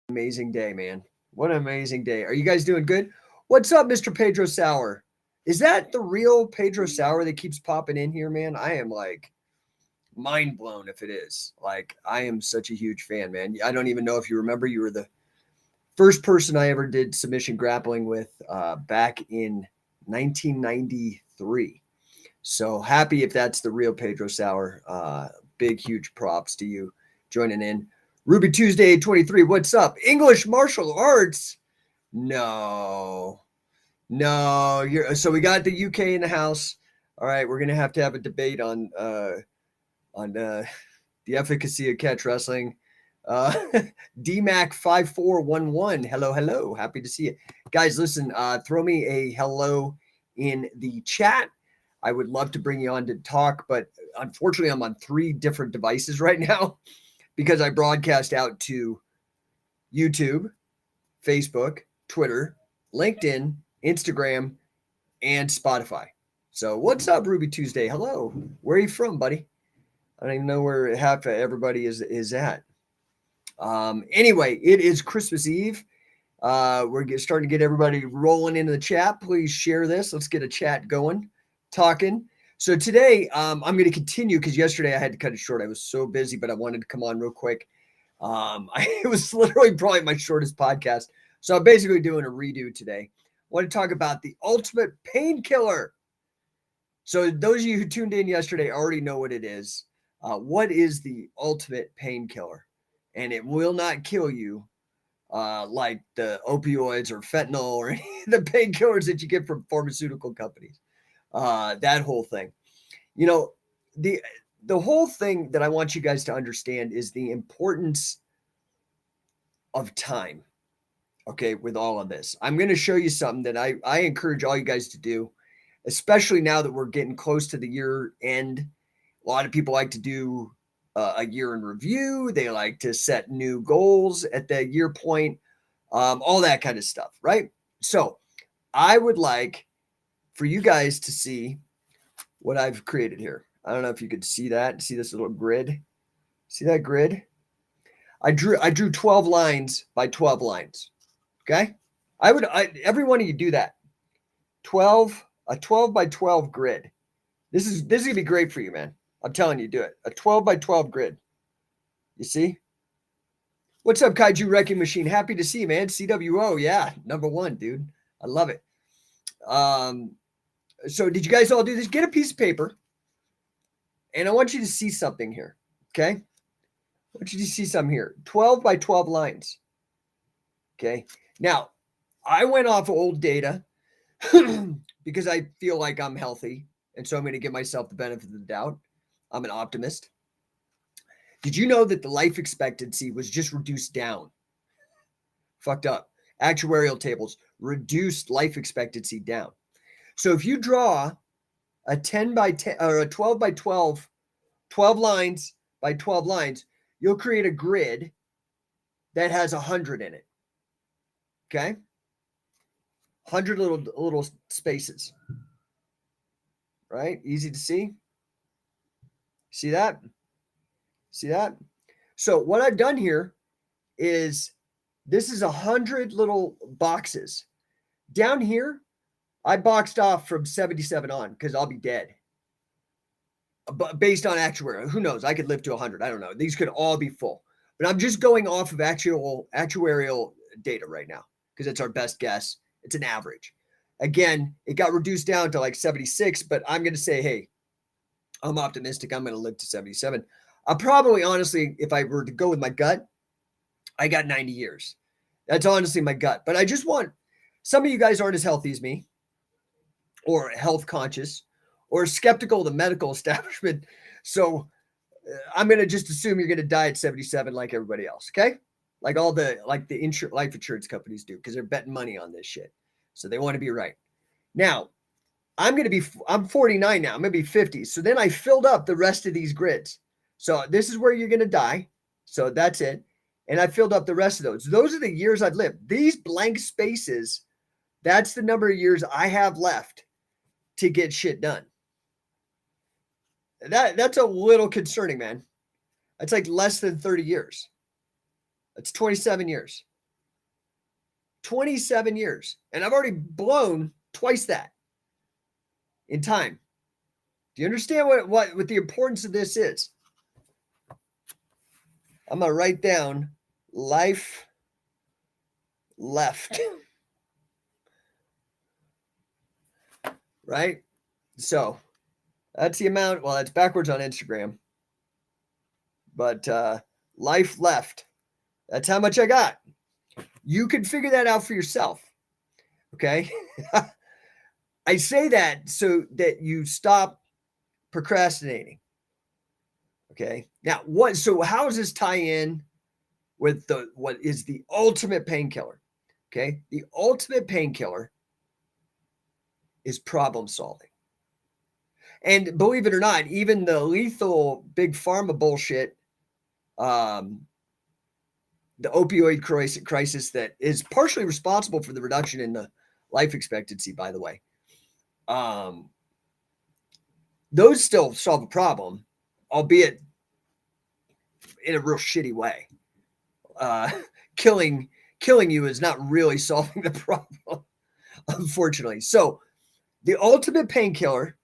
Amazing day, man. What an amazing day. Are you guys doing good? What's up, Mr. Pedro Sauer? Is that the real Pedro Sauer that keeps popping in here, man? I am like mind blown if it is. Like, I am such a huge fan, man. I don't even know if you remember, you were the first person I ever did submission grappling with back in 1993. So happy if that's the real Pedro Sauer. Big, huge props to you joining in. Ruby Tuesday 23, what's up? English martial arts? No. So we got the UK in the house. All right, we're gonna have to have a debate on the efficacy of catch wrestling. DMAC 5411. Hello. Happy to see you. Guys, listen, throw me a hello in the chat. I would love to bring you on to talk, but unfortunately I'm on 3 different devices right now because I broadcast out to YouTube, Facebook, Twitter, LinkedIn, Instagram, and Spotify. So what's up, Ruby Tuesday? Hello. Where are you from, buddy? I don't even know where half of everybody is at. Anyway, it is Christmas Eve. We're starting to get everybody rolling into the chat. Please share this. Let's get a chat going, talking. So today, I'm going to continue because yesterday I had to cut it short. I was so busy, but I wanted to come on real quick. It was literally probably my shortest podcast. So I'm basically doing a redo today. I want to talk about the ultimate painkiller. So those of you who tuned in yesterday already know what it is. What is the ultimate painkiller? And it will not kill you like the opioids or fentanyl or any of the painkillers that you get from pharmaceutical companies. That whole thing. You know, the whole thing that I want you guys to understand is the importance of time. Okay, with all of this. I'm going to show you something that I encourage all you guys to do, especially now that we're getting close to the year end. A lot of people like to do a year in review. They like to set new goals at the year point, all that kind of stuff, right? So I would like for you guys to see what I've created here. I don't know if you could see that. See this little grid? See that grid? I drew 12 lines by 12 lines. Okay? Every one of you do that. A 12 by 12 grid. This is gonna be great for you, man. I'm telling you, do it. A 12 by 12 grid. You see? What's up, Kaiju Wrecking Machine? Happy to see you, man. CWO, yeah, #1, dude. I love it. So did you guys all do this? Get a piece of paper, and I want you to see something here, okay? I want you to see something here. 12 by 12 lines, okay? Now, I went off of old data because I feel like I'm healthy, and so I'm going to give myself the benefit of the doubt. I'm an optimist. Did you know that the life expectancy was just reduced down? Fucked up. Actuarial tables reduced life expectancy down. So if you draw a 10 by 10 or a 12 by 12, 12 lines by 12 lines, you'll create a grid that has 100 in it. Okay? 100 little spaces. Right? Easy to see. See that? See that? So what I've done here is this is 100 little boxes. Down here, I boxed off from 77 on because I'll be dead. But based on actuarial, who knows? I could live to 100. I don't know. These could all be full. But I'm just going off of actuarial data right now because it's our best guess. It's an average. Again, it got reduced down to like 76, but I'm going to say, hey, I'm optimistic. I'm going to live to 77. I'll probably, honestly, if I were to go with my gut, I got 90 years. That's honestly my gut. But I just want, some of you guys aren't as healthy as me or health conscious or skeptical of the medical establishment. So I'm going to just assume you're going to die at 77 like everybody else. Okay. Like all the life insurance companies do, because they're betting money on this shit. So they want to be right. Now, I'm 49 now. I'm going to be 50. So then I filled up the rest of these grids. So this is where you're going to die. So that's it. And I filled up the rest of those. Those are the years I've lived. These blank spaces, that's the number of years I have left to get shit done. That's a little concerning, man. That's like less than 30 years. That's 27 years. 27 years. And I've already blown twice that in time. Do you understand what the importance of this is? I'm going to write down life left. Right? So that's the amount. Well, that's backwards on Instagram. But life left. That's how much I got. You can figure that out for yourself. Okay? I say that so that you stop procrastinating. Okay? Now, so how does this tie in with what is the ultimate painkiller? Okay? The ultimate painkiller is problem solving. And believe it or not, even the lethal Big Pharma bullshit, the opioid crisis that is partially responsible for the reduction in the life expectancy, by the way, those still solve a problem, albeit in a real shitty way. Killing you is not really solving the problem, unfortunately. So the ultimate painkiller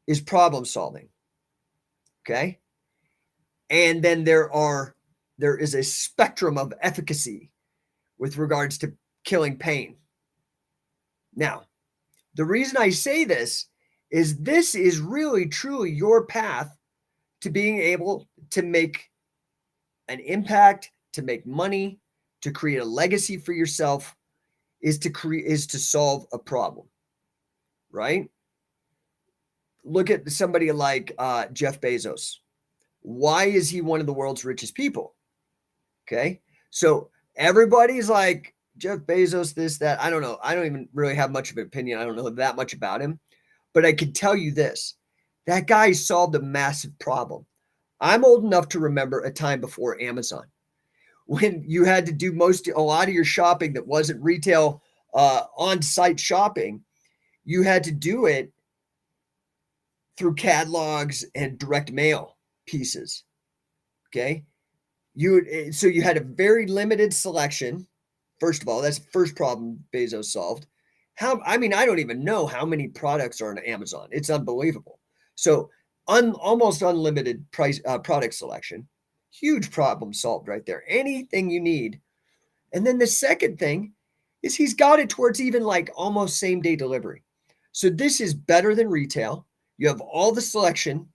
is problem solving. Okay. And then there is a spectrum of efficacy with regards to killing pain. Now, the reason I say this is really truly your path to being able to make an impact, to make money, to create a legacy for yourself, is to solve a problem, right? Look at somebody like Jeff Bezos. Why is he one of the world's richest people? Okay. So everybody's like, Jeff Bezos, this, that. I don't know. I don't even really have much of an opinion. I don't know that much about him. But I can tell you this. That guy solved a massive problem. I'm old enough to remember a time before Amazon when you had to do a lot of your shopping that wasn't retail on-site shopping. You had to do it through catalogs and direct mail pieces. Okay. So you had a very limited selection. First of all, that's the first problem Bezos solved. I don't even know how many products are on Amazon. It's unbelievable. So almost unlimited product selection. Huge problem solved right there. Anything you need. And then the second thing is he's got it towards even like almost same day delivery. So this is better than retail. You have all the selection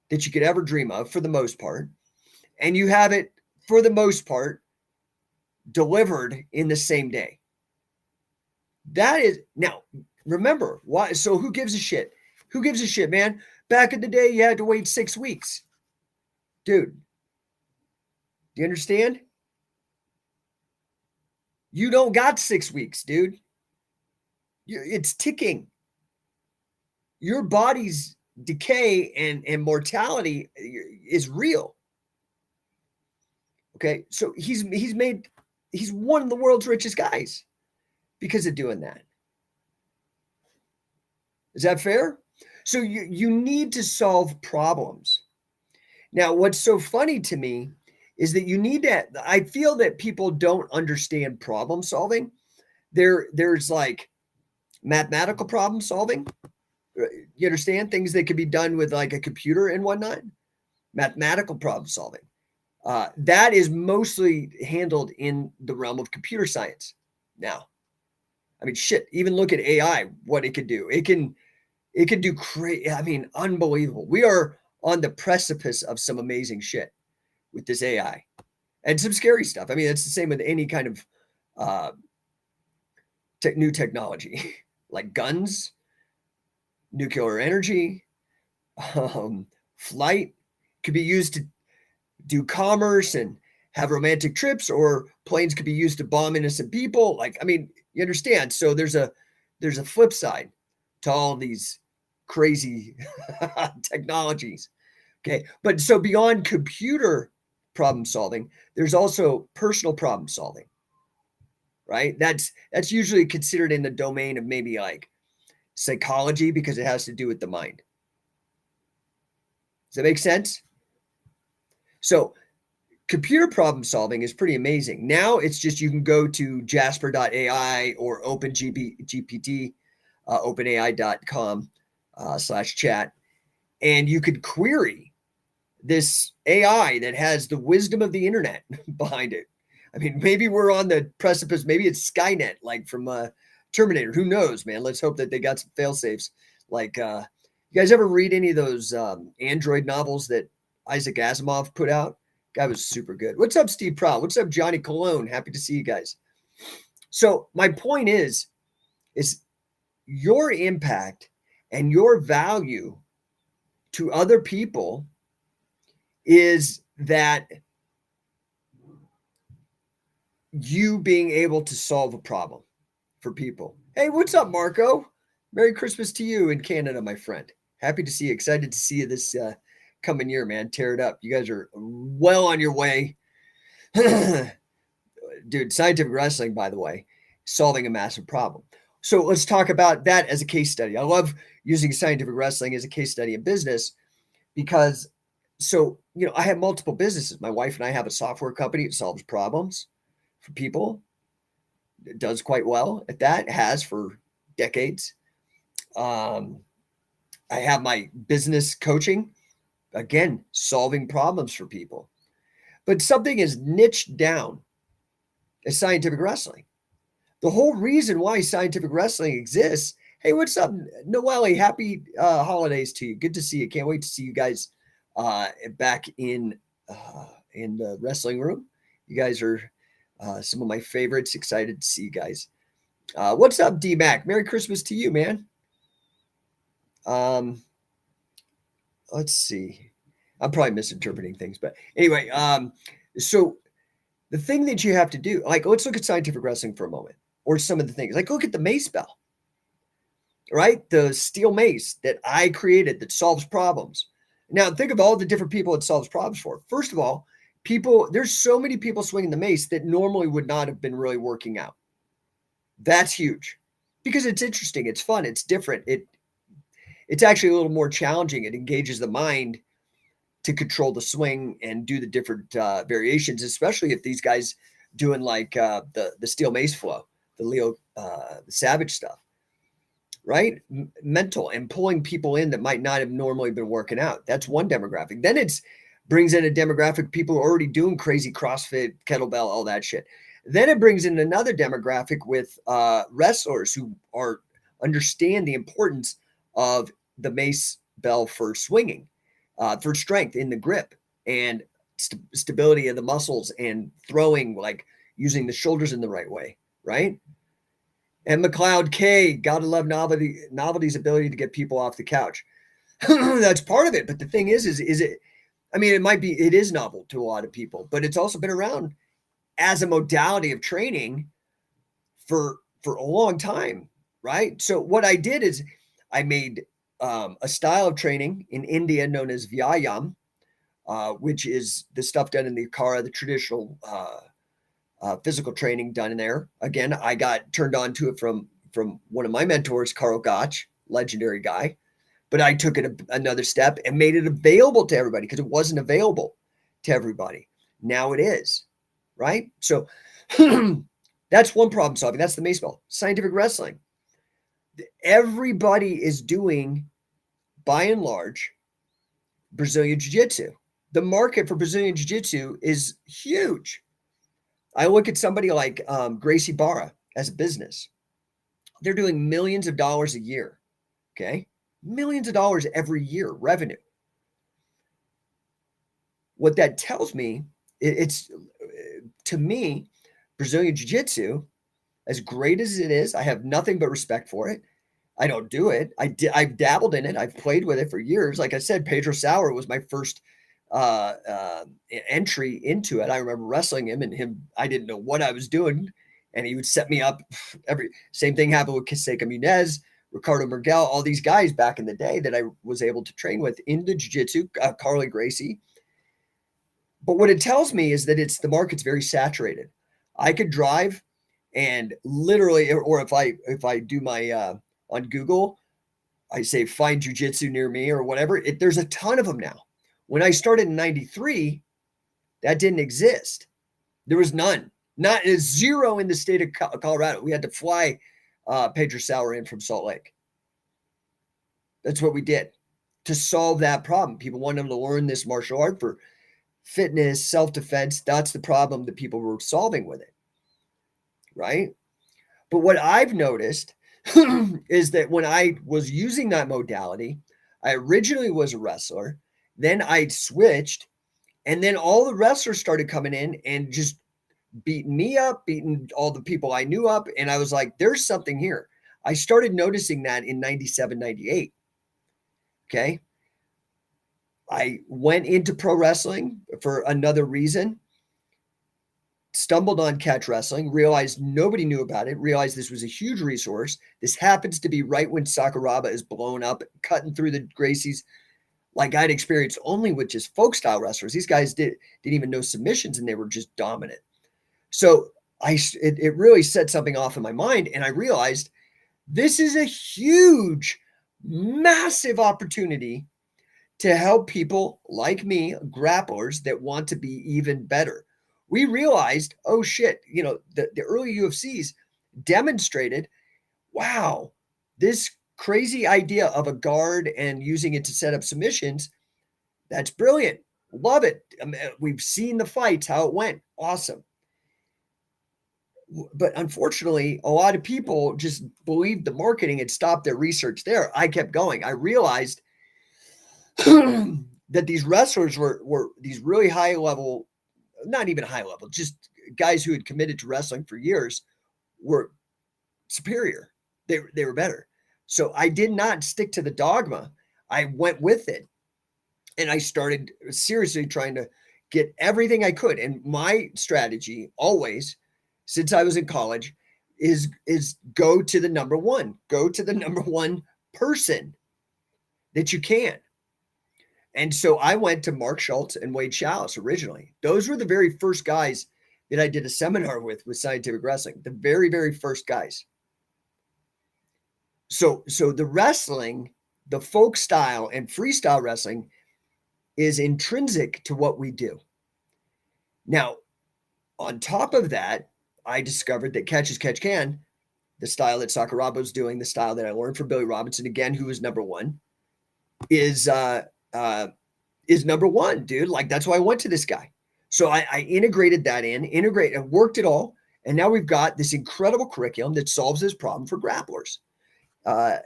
that you could ever dream of for the most part. And you have it for the most part delivered in the same day. That is, now remember why. So who gives a shit? Who gives a shit, man? Back in the day, you had to wait 6 weeks. Dude, do you understand? You don't got 6 weeks, dude. It's ticking. Your body's decay and mortality is real. Okay, so he's one of the world's richest guys because of doing that. Is that fair? So you need to solve problems. Now, what's so funny to me is that I feel that people don't understand problem solving. There's like mathematical problem solving. You understand? Things that could be done with like a computer and whatnot. Mathematical problem solving. That is mostly handled in the realm of computer science. Now, I mean, shit, even look at AI, what it could do. It can do crazy. I mean, unbelievable. We are on the precipice of some amazing shit with this AI and some scary stuff. I mean, it's the same with any kind of new technology like guns, nuclear energy, flight could be used to do commerce and have romantic trips, or planes could be used to bomb innocent people. Like, I mean, you understand? So there's a flip side to all these crazy technologies. Okay. But so beyond computer problem solving, there's also personal problem solving, right? That's usually considered in the domain of maybe like psychology because it has to do with the mind. Does that make sense? So Computer problem solving is pretty amazing. Now it's just you can go to jasper.ai or OpenGPT, openai.com /chat, and you could query this AI that has the wisdom of the internet behind it. I mean, maybe we're on the precipice. Maybe it's Skynet, like from Terminator. Who knows, man? Let's hope that they got some fail safes. Like, you guys ever read any of those Android novels that Isaac Asimov put out? Guy was super good. What's up, Steve Prowl? What's up, Johnny Cologne? Happy to see you guys. So my point is your impact and your value to other people is that you being able to solve a problem for people. Hey, what's up, Marco? Merry Christmas to you in Canada, my friend. Happy to see you. Excited to see you this coming year, man. Tear it up. You guys are well on your way. Dude, scientific wrestling, by the way, solving a massive problem. So let's talk about that as a case study. I love using scientific wrestling as a case study in business because, I have multiple businesses. My wife and I have a software company. It solves problems for people. It does quite well at that. It has for decades. I have my business coaching, again, solving problems for people. But something is niched down as scientific wrestling. The whole reason why scientific wrestling exists. Hey, what's up, Noelle? Happy holidays to you. Good to see you. Can't wait to see you guys back in the wrestling room. You guys are some of my favorites. Excited to see you guys. What's up, D-Mac? Merry Christmas to you, man. Let's see. I'm probably misinterpreting things, but anyway, so the thing that you have to do, like, let's look at scientific wrestling for a moment, or some of the things. Like, look at the mace bell, right? The steel mace that I created that solves problems. Now, think of all the different people it solves problems for. First of all, there's so many people swinging the mace that normally would not have been really working out. That's huge because it's interesting. It's fun. It's different. It's actually a little more challenging. It engages the mind to control the swing and do the different variations, especially if these guys doing like the steel mace flow, the Leo the Savage stuff, right? Mental and pulling people in that might not have normally been working out. That's one demographic. Then it brings in a demographic, people who are already doing crazy CrossFit, kettlebell, all that shit. Then it brings in another demographic with wrestlers who understand the importance of the mace bell for swinging, for strength in the grip and stability of the muscles and throwing, like using the shoulders in the right way, right? And McLeod K, gotta love novelty's ability to get people off the couch. That's part of it. But the thing is it, I mean, it is novel to a lot of people, but it's also been around as a modality of training for a long time, right? So what I did is I made a style of training in India known as Vyayam, which is the stuff done in the Akara, the traditional physical training done in there. Again, I got turned on to it from one of my mentors, Carl Gotch, legendary guy. But I took it another step and made it available to everybody because it wasn't available to everybody. Now it is, right? So that's one problem solving. That's the mace bell. Scientific wrestling. Everybody is doing, by and large, Brazilian Jiu-Jitsu. The market for Brazilian Jiu-Jitsu is huge. I look at somebody like Gracie Barra as a business. They're doing millions of dollars a year, okay? Millions of dollars every year, revenue. What that tells me, it's to me, Brazilian Jiu-Jitsu, as great as it is, I have nothing but respect for it. I don't do it. I've dabbled in it. I've played with it for years. Like I said, Pedro Sauer was my first entry into it. I remember wrestling him, and I didn't know what I was doing, and he would set me up. Same thing happened with Kiseka Munez, Ricardo Miguel, all these guys back in the day that I was able to train with in the jiu-jitsu, Carly Gracie. But what it tells me is that the market's very saturated. I could drive and literally, or if I do my on Google, I say find jiu-jitsu near me or whatever. There's a ton of them now. When I started in 93, That didn't exist. There was none. Not a zero in the state of Colorado. We had to fly Pedro Sauer in from Salt Lake. That's what we did to solve that problem. People wanted them to learn this martial art for fitness, self-defense. That's the problem that people were solving with it, right? But what I've noticed is that when I was using that modality, I originally was a wrestler, then I switched, and then all the wrestlers started coming in and just beating me up, beating all the people I knew up. And I was like, there's something here. I started noticing that in 97, 98. Okay. I went into pro wrestling for another reason, stumbled on catch wrestling, realized nobody knew about it, realized this was a huge resource. This happens to be right when Sakuraba is blown up, cutting through the Gracies like I'd experienced only with just folk style wrestlers. These guys didn't even know submissions, and they were just dominant. So it really set something off in my mind, and I realized this is a huge, massive opportunity to help people like me, grapplers that want to be even better. We realized, oh shit, the early UFCs demonstrated, wow, this crazy idea of a guard and using it to set up submissions, that's brilliant. Love it. I mean, we've seen the fights, how it went. Awesome. But unfortunately, a lot of people just believed the marketing and stopped their research there. I kept going. I realized that these wrestlers were these really high level, not even high level, just guys who had committed to wrestling for years were superior. They were better. So I did not stick to the dogma. I went with it. And I started seriously trying to get everything I could. And my strategy always, since I was in college, is go to the number one. Go to the number one person that you can. And so I went to Mark Schultz and Wade Chalice originally. Those were the very first guys that I did a seminar with Scientific Wrestling. The very, very first guys. So the wrestling, the folk style and freestyle wrestling is intrinsic to what we do. Now, on top of that, I discovered that catch as catch can, the style that Sakuraba was doing, the style that I learned from Billy Robinson, again, who was number one, is number one, dude. Like, that's why I went to this guy. So I integrated that and worked it all. And now we've got this incredible curriculum that solves this problem for grapplers.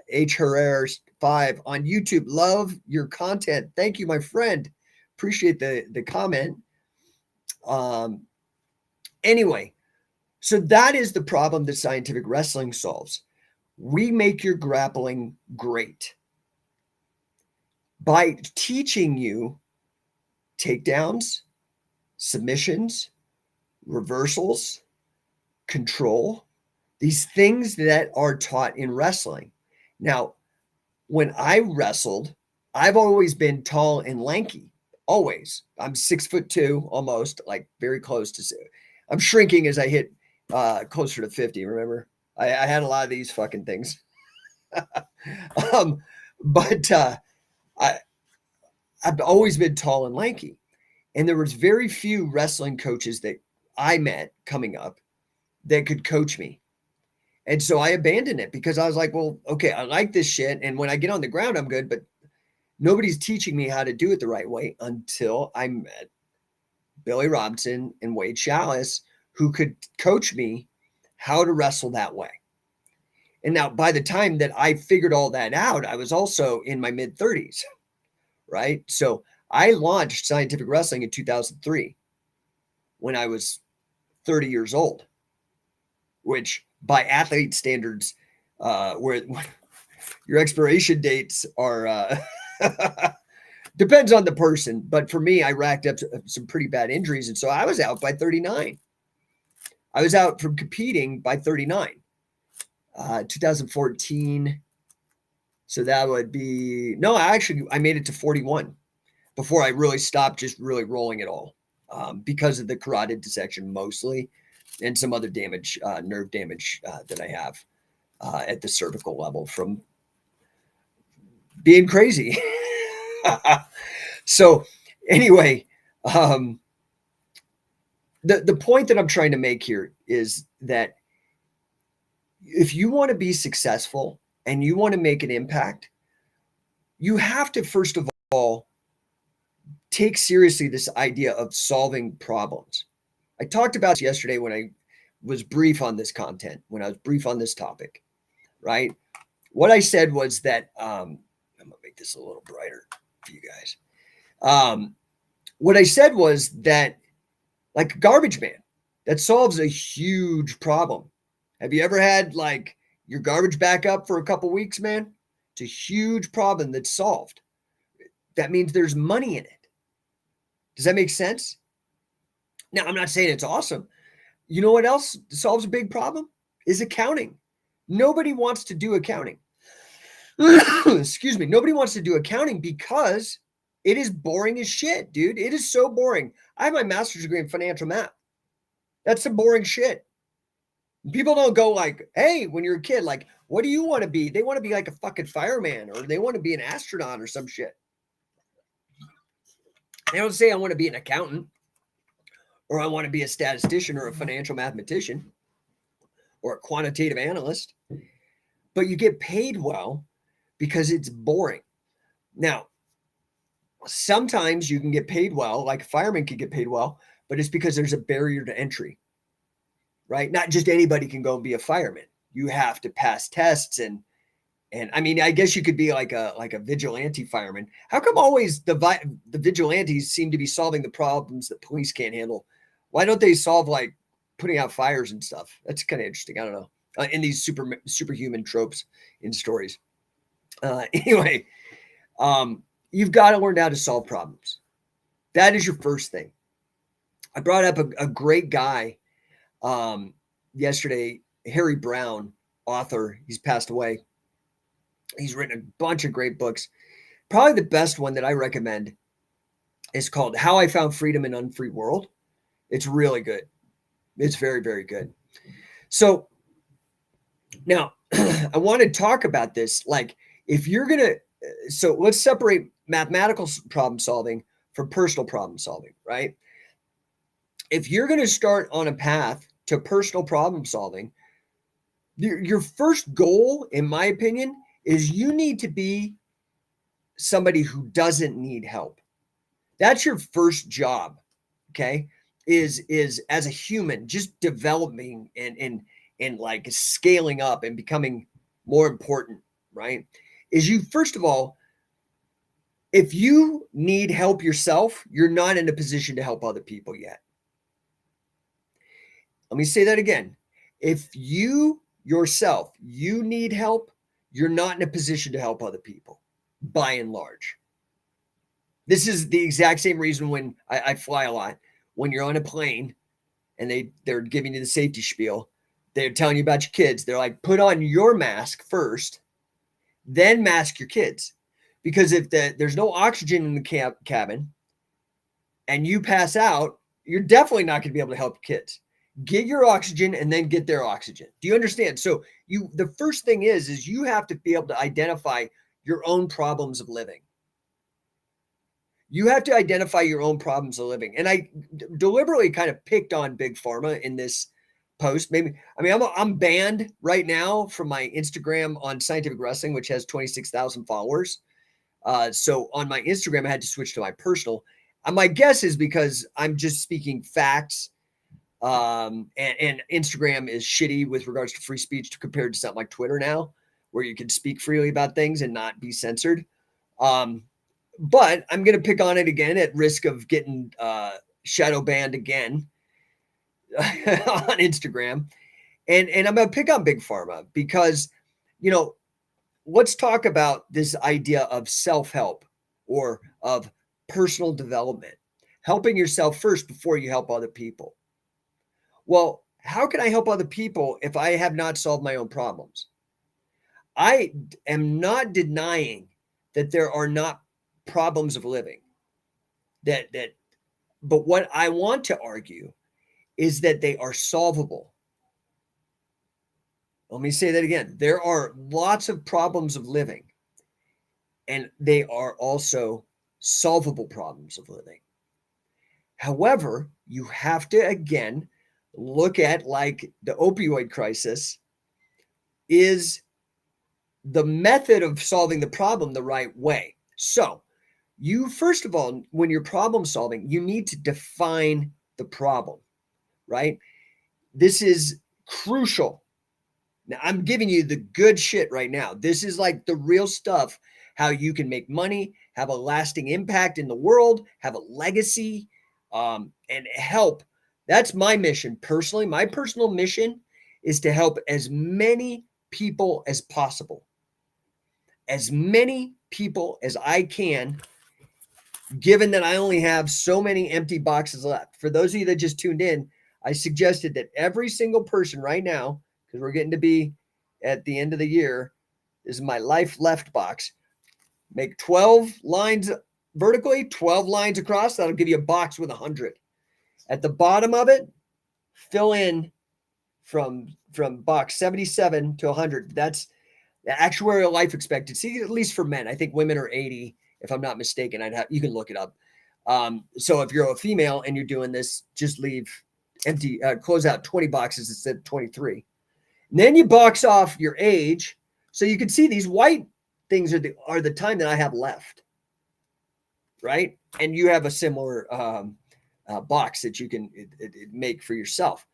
H. Herrera's 5 on YouTube. Love your content. Thank you, my friend. Appreciate the comment. Anyway, so that is the problem that Scientific Wrestling solves. We make your grappling great by teaching you takedowns, submissions, reversals, control, these things that are taught in wrestling. Now, when I wrestled, I've always been tall and lanky. Always. I'm 6'2", almost, like very close to. I'm shrinking as I hit closer to 50. Remember, I had a lot of these fucking things. But I've always been tall and lanky, and there was very few wrestling coaches that I met coming up that could coach me. And so I abandoned it because I was like, well, okay, I like this shit. And when I get on the ground, I'm good, but nobody's teaching me how to do it the right way until I met Billy Robinson and Wade Chalice, who could coach me how to wrestle that way. And now by the time that I figured all that out, I was also in my mid 30s, right? So I launched Scientific Wrestling in 2003 when I was 30 years old, which by athlete standards, where your expiration dates are, depends on the person. But for me, I racked up some pretty bad injuries. And so I was out by 39. I was out from competing by 39, 2014. So that would be, no, I made it to 41 before I really stopped just really rolling it all, because of the carotid dissection mostly, and some other damage, nerve damage that I have at the cervical level from being crazy. So anyway, the point that I'm trying to make here is that if you want to be successful and you want to make an impact, you have to, first of all, take seriously this idea of solving problems. I talked about this yesterday when I was brief on this content, when I was brief on this topic, right? What I said was that, I'm going to make this a little brighter for you guys. What I said was that, like a garbage man, that solves a huge problem. Have you ever had like your garbage back up for a couple weeks, man? It's a huge problem that's solved. That means there's money in it. Does that make sense? Now, I'm not saying it's awesome. You know what else solves a big problem? Is accounting. Nobody wants to do accounting. Excuse me. Nobody wants to do accounting because it is boring as shit, dude. It is so boring. I have my master's degree in financial math. That's some boring shit. People don't go like, hey, when you're a kid, like, what do you want to be? They want to be like a fucking fireman, or they want to be an astronaut or some shit. They don't say I want to be an accountant, or I want to be a statistician or a financial mathematician or a quantitative analyst. But you get paid well because it's boring. Now, sometimes you can get paid well, like a fireman can get paid well, but it's because there's a barrier to entry, right? Not just anybody can go and be a fireman. You have to pass tests, and I mean, I guess you could be like a vigilante fireman. How come always the vigilantes seem to be solving the problems that police can't handle? Why don't they solve like putting out fires and stuff? That's kind of interesting. I don't know. In these superhuman tropes in stories. Anyway, you've got to learn how to solve problems. That is your first thing. I brought up a great guy yesterday, Harry Brown, author. He's passed away. He's written a bunch of great books. Probably the best one that I recommend is called How I Found Freedom in an Unfree World. It's really good. It's very, very good. So now I want to talk about this. Like, if you're going to, so let's separate mathematical problem solving from personal problem solving, right? If you're going to start on a path to personal problem solving, your first goal, in my opinion, is you need to be somebody who doesn't need help. That's your first job, okay? Is as a human, just developing and like scaling up and becoming more important, right? Is you, first of all, if you need help yourself, you're not in a position to help other people yet. Let me say that again. If you yourself, you need help, you're not in a position to help other people, by and large. This is the exact same reason when I fly a lot. When you're on a plane and they're giving you the safety spiel, they're telling you about your kids. They're like, put on your mask first, then mask your kids. Because if there's no oxygen in the cabin and you pass out, you're definitely not going to be able to help your kids. Get your oxygen and then get their oxygen. Do you understand? So the first thing is you have to be able to identify your own problems of living. You have to identify your own problems of living. And I deliberately kind of picked on Big Pharma in this post. I'm banned right now from my Instagram on Scientific Wrestling, which has 26,000 followers. So on my Instagram, I had to switch to my personal. My guess is because I'm just speaking facts. And Instagram is shitty with regards to free speech compared to something like Twitter now, where you can speak freely about things and not be censored. But I'm going to pick on it again at risk of getting shadow banned again on Instagram. And I'm going to pick on Big Pharma because, let's talk about this idea of self-help or of personal development, helping yourself first before you help other people. Well, how can I help other people if I have not solved my own problems? I am not denying that there are not problems of living. But what I want to argue is that they are solvable. Let me say that again. There are lots of problems of living, and they are also solvable problems of living. However, you have to, again, look at like the opioid crisis. Is the method of solving the problem the right way? So you, first of all, when you're problem solving, you need to define the problem, right? This is crucial. Now, I'm giving you the good shit right now. This is like the real stuff, how you can make money, have a lasting impact in the world, have a legacy, and help. That's my mission personally. My personal mission is to help as many people as possible, as many people as I can, given that I only have so many empty boxes left. For those of you that just tuned in, I suggested that every single person right now, because we're getting to be at the end of the year, this is my life left box. Make 12 lines vertically, 12 lines across. That'll give you a box with 100. At the bottom of it, fill in from box 77 to 100. That's the actuarial life expectancy, at least for men. I think women are 80, if I'm not mistaken. You can look it up. So if you're a female and you're doing this, just leave empty, close out 20 boxes instead of 23. And then you box off your age. So you can see these white things are the time that I have left, right? And you have a similar box that you can make for yourself.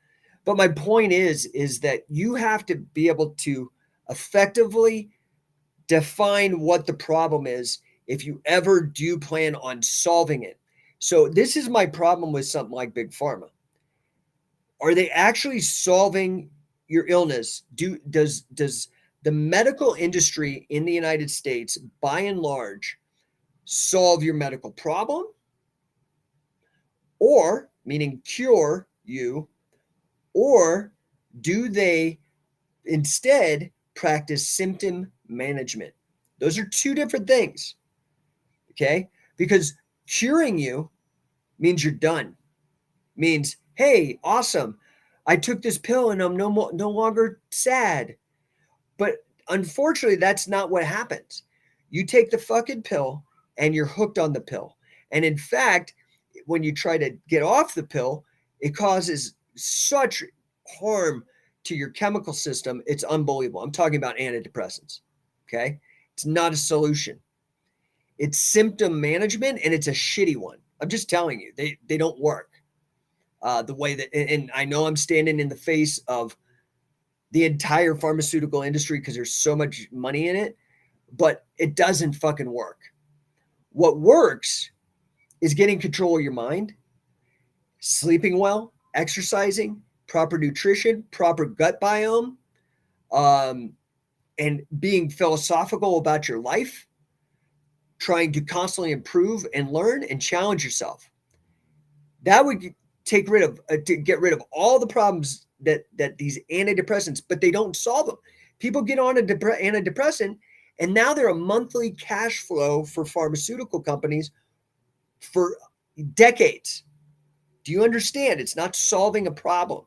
But my point is that you have to be able to effectively define what the problem is if you ever do plan on solving it. So this is my problem with something like Big Pharma. Are they actually solving your illness? Does the medical industry in the United States, by and large, solve your medical problem? Or, meaning cure you, or do they instead practice symptom management? Those are two different things, okay? Because curing you means you're done. Means, hey, awesome, I took this pill and I'm no longer sad. But unfortunately, that's not what happens. You take the fucking pill and you're hooked on the pill. And in fact, when you try to get off the pill, it causes such harm to your chemical system. It's unbelievable. I'm talking about antidepressants. Okay. It's not a solution. It's symptom management, and it's a shitty one. I'm just telling you, they don't work the way that, and I know I'm standing in the face of the entire pharmaceutical industry because there's so much money in it, but it doesn't fucking work. What works is getting control of your mind, sleeping well, exercising, proper nutrition, proper gut biome, and being philosophical about your life, trying to constantly improve and learn and challenge yourself. That would get rid of all the problems that these antidepressants, but they don't solve them. People get on an antidepressant, and now they're a monthly cash flow for pharmaceutical companies for decades. Do you understand? It's not solving a problem.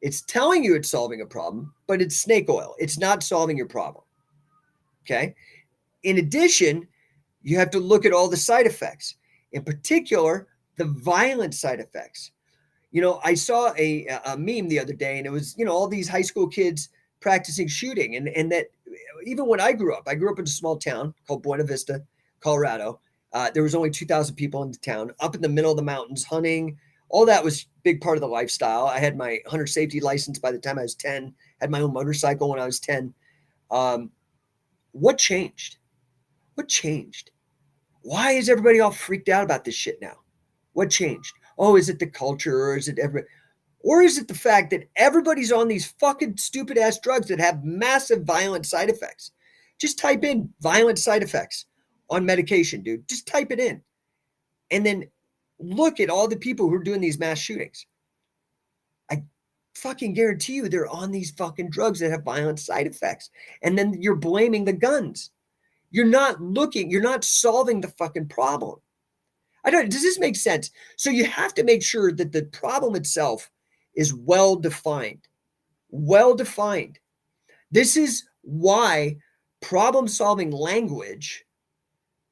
It's telling you it's solving a problem, but it's snake oil. It's not solving your problem. Okay. In addition, you have to look at all the side effects, in particular, the violent side effects. You know, I saw a meme the other day, and it was, all these high school kids practicing shooting. And that even when I grew up in a small town called Buena Vista, Colorado. There was only 2,000 people in the town, up in the middle of the mountains, hunting. All that was a big part of the lifestyle. I had my hunter safety license by the time I was 10, had my own motorcycle when I was 10. What changed? What changed? Why is everybody all freaked out about this shit now? What changed? Oh, is it the culture, or is it the fact that everybody's on these fucking stupid ass drugs that have massive violent side effects? Just type in violent side effects on medication, dude. Just type it in. And then look at all the people who are doing these mass shootings. I fucking guarantee you they're on these fucking drugs that have violent side effects. And then you're blaming the guns. You're not solving the fucking problem. Does this make sense? So you have to make sure that the problem itself is well defined. Well defined. This is why problem-solving language,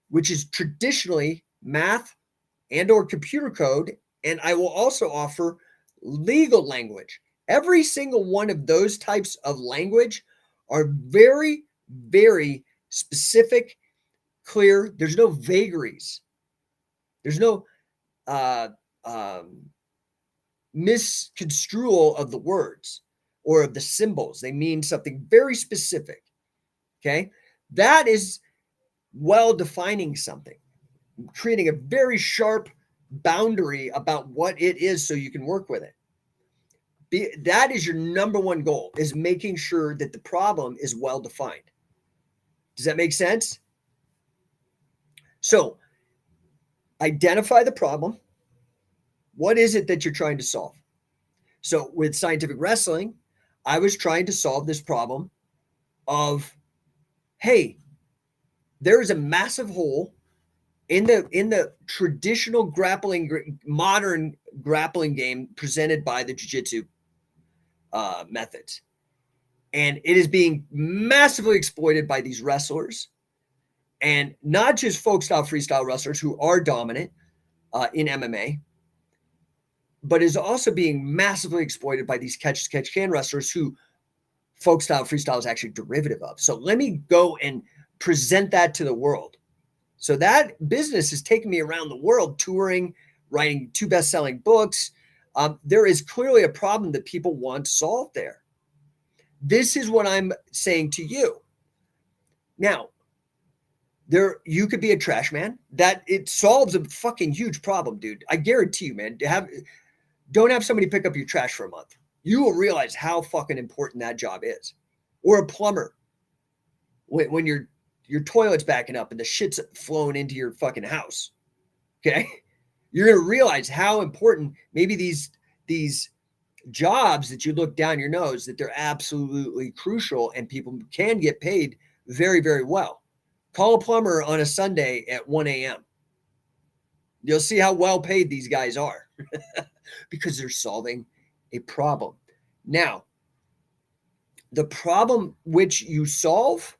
which is traditionally math and or computer code And I will also offer legal language. Every single one of those types of language are very, very specific, clear. There's no vagaries. There's no misconstrual of the words or of the symbols. They mean something very specific. Okay. That is well defining something, creating a very sharp boundary about what it is so you can work with it. That is your number one goal, is making sure that the problem is well defined. Does that make sense? So identify the problem. What is it that you're trying to solve? So with scientific wrestling, I was trying to solve this problem of, hey, there is a massive hole in the traditional modern grappling game presented by the jiu-jitsu methods. And it is being massively exploited by these wrestlers, and not just folk style freestyle wrestlers who are dominant in MMA, but is also being massively exploited by these catch-can wrestlers who folk style freestyle is actually derivative of. So let me go and present that to the world. So that business has taken me around the world, touring, writing 2 best-selling books. There is clearly a problem that people want solved there. This is what I'm saying to you. Now, you could be a trash man. That it solves a fucking huge problem, dude. I guarantee you, man. Don't have somebody pick up your trash for a month. You will realize how fucking important that job is. Or a plumber. When your toilet's backing up and the shit's flowing into your fucking house. Okay? You're going to realize how important maybe these jobs that you look down your nose, that they're absolutely crucial and people can get paid very, very well. Call a plumber on a Sunday at 1 a.m. You'll see how well paid these guys are because they're solving a problem. Now, the problem which you solve,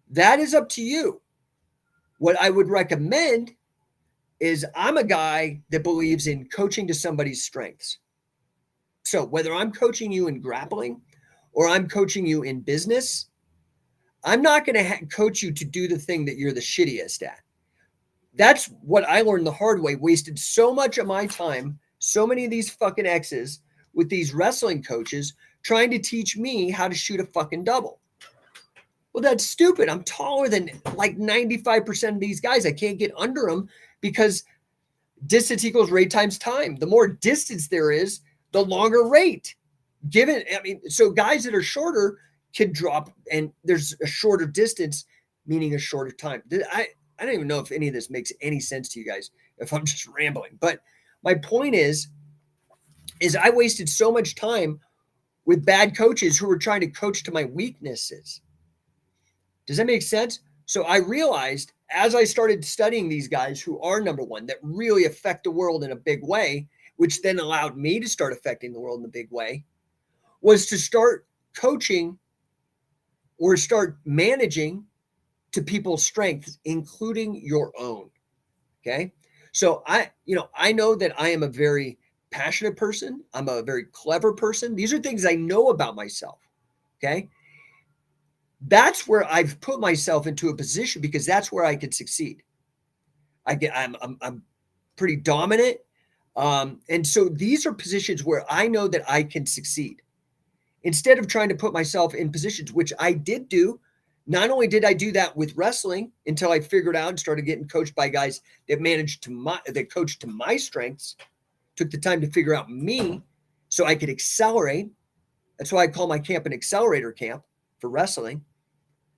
that is up to you. What I would recommend is, I'm a guy that believes in coaching to somebody's strengths. So whether I'm coaching you in grappling or I'm coaching you in business, I'm not going to coach you to do the thing that you're the shittiest at. That's what I learned the hard way. Wasted so much of my time, so many of these fucking X's with these wrestling coaches trying to teach me how to shoot a fucking double. Well, that's stupid. I'm taller than like 95% of these guys. I can't get under them because distance equals rate times time. The more distance there is, the longer rate. So guys that are shorter can drop, and there's a shorter distance, meaning a shorter time. I don't even know if any of this makes any sense to you guys, if I'm just rambling. But my point is I wasted so much time with bad coaches who were trying to coach to my weaknesses. Does that make sense? So I realized as I started studying these guys who are number one, that really affect the world in a big way, which then allowed me to start affecting the world in a big way, was to start coaching or start managing to people's strengths, including your own. Okay. So I know that I am a very passionate person. I'm a very clever person. These are things I know about myself. Okay. That's where I've put myself into a position because that's where I could succeed. I'm pretty dominant. And so these are positions where I know that I can succeed. Instead of trying to put myself in positions, which I did do. Not only did I do that with wrestling until I figured out and started getting coached by guys that coached to my strengths, took the time to figure out me so I could accelerate. That's why I call my camp an accelerator camp for wrestling.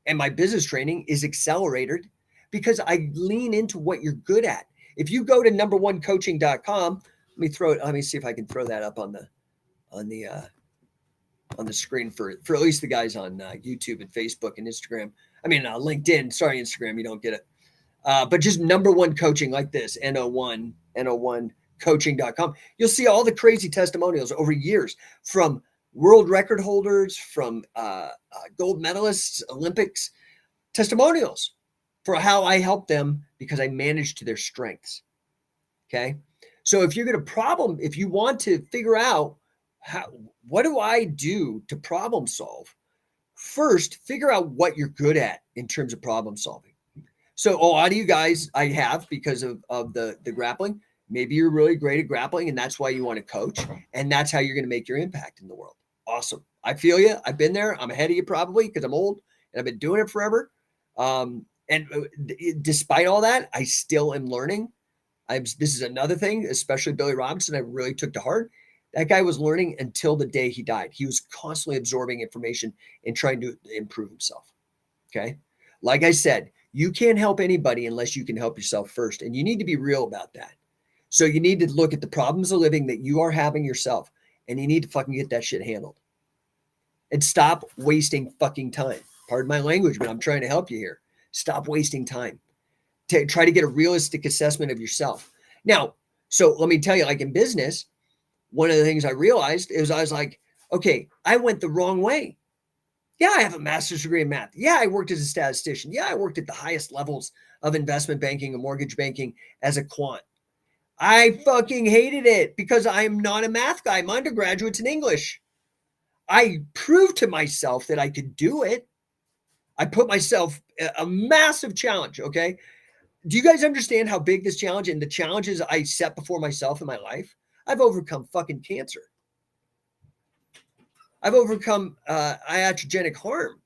And my business training is accelerated because I lean into what you're good at. If you go to no1coaching.com, let me see if I can throw that up on the screen for at least the guys on YouTube and Facebook and Instagram. LinkedIn. Sorry, Instagram, you don't get it. But just No1 Coaching like this, no1coaching.com. You'll see all the crazy testimonials over years from world record holders, from gold medalists, Olympics, testimonials for how I helped them because I managed to their strengths. Okay. So if you want to figure out what do I do to problem solve? First, figure out what you're good at in terms of problem solving. So a lot of you guys I have because of the grappling. Maybe you're really great at grappling and that's why you want to coach. And that's how you're going to make your impact in the world. Awesome. I feel you. I've been there. I'm ahead of you probably because I'm old and I've been doing it forever. And despite all that, I still am learning. This is another thing, especially Billy Robinson, I really took to heart. That guy was learning until the day he died. He was constantly absorbing information and trying to improve himself. Okay. Like I said, you can't help anybody unless you can help yourself first. And you need to be real about that. So you need to look at the problems of living that you are having yourself, and you need to fucking get that shit handled. And stop wasting fucking time. Pardon my language, but I'm trying to help you here. Stop wasting time. Try to get a realistic assessment of yourself. Now, so let me tell you, like in business, one of the things I realized is I was like, okay, I went the wrong way. Yeah, I have a master's degree in math. Yeah, I worked as a statistician. Yeah, I worked at the highest levels of investment banking and mortgage banking as a quant. I fucking hated it because I'm not a math guy. My undergraduate's in English. I proved to myself that I could do it. I put myself a massive challenge, okay? Do you guys understand how big this challenge and the challenges I set before myself in my life? I've overcome fucking cancer. I've overcome iatrogenic harm.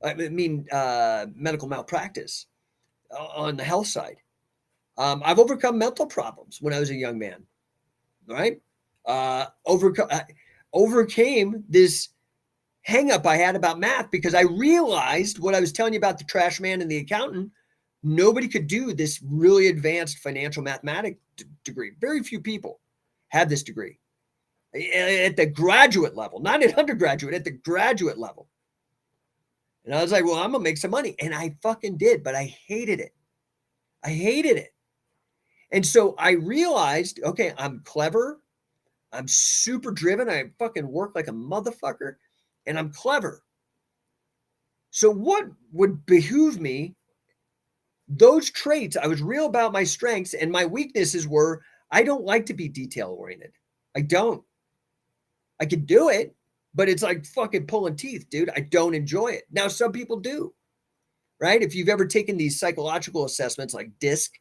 I mean, medical malpractice on the health side. I've overcome mental problems when I was a young man, right? Overcame this hang up I had about math because I realized what I was telling you about the trash man and the accountant. Nobody could do this really advanced financial mathematics degree. Very few people had this degree at the graduate level, not at undergraduate, at the graduate level. And I was like, well, I'm going to make some money. And I fucking did, but I hated it. I hated it. And so I realized, okay, I'm clever. I'm super driven. I fucking work like a motherfucker. And I'm clever. So what would behoove me? Those traits, I was real about my strengths, and my weaknesses were I don't like to be detail oriented. I don't. I could do it, but it's like fucking pulling teeth, dude. I don't enjoy it. Now, some people do, right? If you've ever taken these psychological assessments like DISC,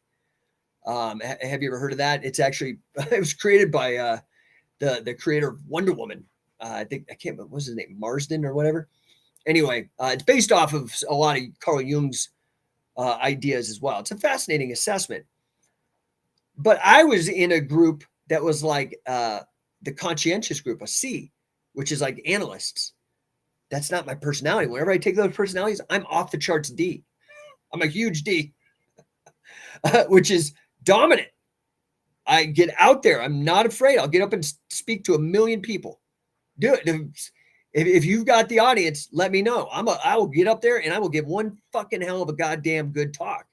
have you ever heard of that? It's actually, it was created by the creator of Wonder Woman. I can't remember, what was his name? Marsden or whatever. Anyway, it's based off of a lot of Carl Jung's ideas as well. It's a fascinating assessment. But I was in a group that was like the conscientious group, a C, which is like analysts. That's not my personality. Whenever I take those personalities, I'm off the charts D. I'm a huge D, which is dominant. I get out there. I'm not afraid. I'll get up and speak to 1 million people. Do it. If you've got the audience, let me know. I will get up there and I will give one fucking hell of a goddamn good talk.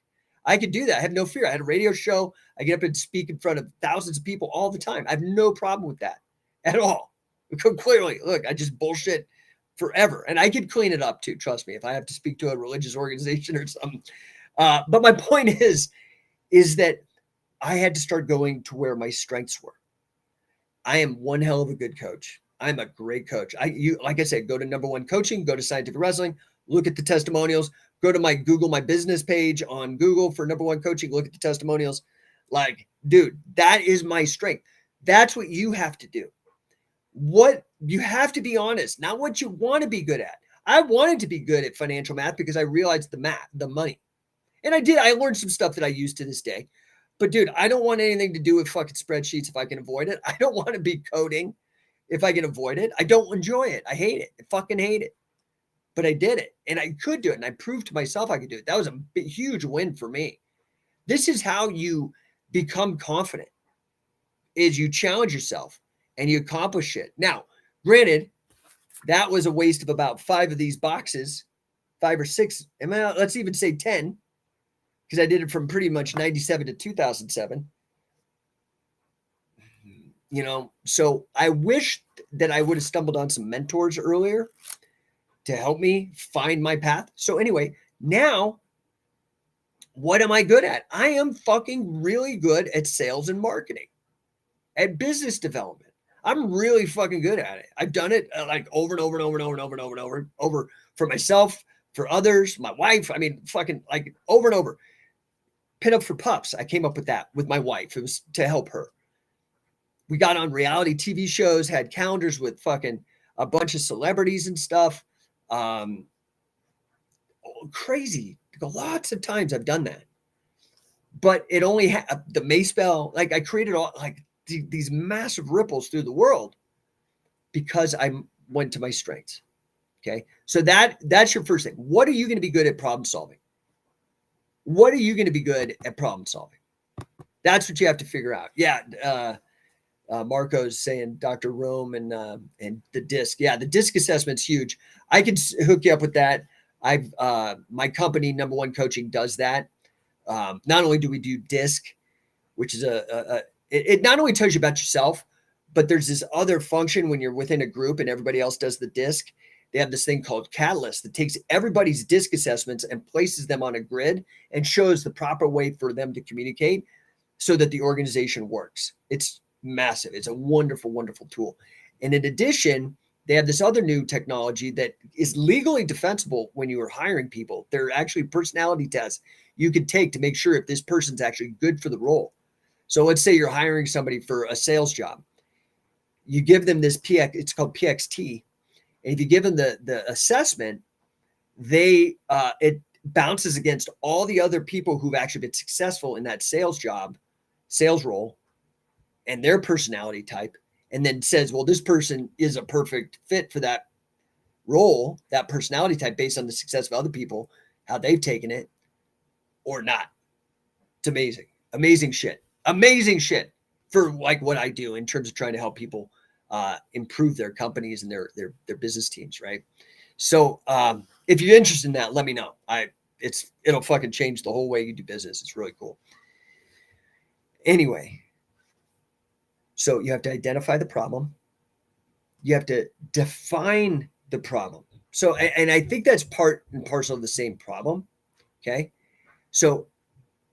I could do that. I have no fear. I had a radio show. I get up and speak in front of thousands of people all the time. I have no problem with that at all. Clearly, look, I just bullshit forever. And I could clean it up too. Trust me, if I have to speak to a religious organization or something. But my point is that I had to start going to where my strengths were. I am one hell of a good coach. I'm a great coach. Like I said, go to No1 Coaching, go to Scientific Wrestling, look at the testimonials, go to my business page on Google for No1 Coaching, look at the testimonials. Like, dude, that is my strength. That's what you have to do. What you have to be honest, not what you want to be good at. I wanted to be good at financial math because I realized the money. And I learned some stuff that I use to this day. But dude, I don't want anything to do with fucking spreadsheets if I can avoid it. I don't want to be coding if I can avoid it. I don't enjoy it. I hate it. I fucking hate it. But I did it and I could do it. And I proved to myself I could do it. That was a huge win for me. This is how you become confident, is you challenge yourself and you accomplish it. Now, granted, that was a waste of about 5 of these boxes, 5 or 6. Let's even say 10, because I did it from pretty much 97 to 2007. So I wish that I would have stumbled on some mentors earlier to help me find my path. So anyway, now What am I good at? I am fucking really good at sales and marketing, at business development. I'm really fucking good at it. I've done it like over and over and over and over and over and over and over for myself, for others, my wife. I mean, fucking like over and over. Pin Up for Pups. I came up with that with my wife. It was to help her. We got on reality TV shows, had calendars with fucking a bunch of celebrities and stuff. Crazy. Lots of times I've done that. But it only had the Mace Bell. Like I created all like these massive ripples through the world because I went to my strengths. Okay. So that's your first thing. What are you going to be good at problem solving? What are you going to be good at problem solving? That's what you have to figure out. Yeah. Marco's saying Dr. Rome and the DISC. Yeah, the DISC assessment's huge. I can hook you up with that. I've my company, No1 Coaching, does that. Not only do we do DISC, which is it not only tells you about yourself, but there's this other function when you're within a group and everybody else does the DISC. They have this thing called Catalyst that takes everybody's DISC assessments and places them on a grid and shows the proper way for them to communicate so that the organization works. It's massive. It's a wonderful, wonderful tool. And in addition, they have this other new technology that is legally defensible when you are hiring people. They're actually personality tests you could take to make sure if this person's actually good for the role. So let's say you're hiring somebody for a sales job. You give them this PX, it's called PXT. And if you give them the assessment, it bounces against all the other people who've actually been successful in that sales role, and their personality type, and then says, well, this person is a perfect fit for that role, that personality type based on the success of other people, how they've taken it or not. It's amazing. Amazing shit. Amazing shit for like what I do in terms of trying to help people improve their companies and their business teams, right? So if you're interested in that, let me know. It'll fucking change the whole way you do business. It's really cool. Anyway, so you have to identify the problem. You have to define the problem. So, and I think that's part and parcel of the same problem. Okay. So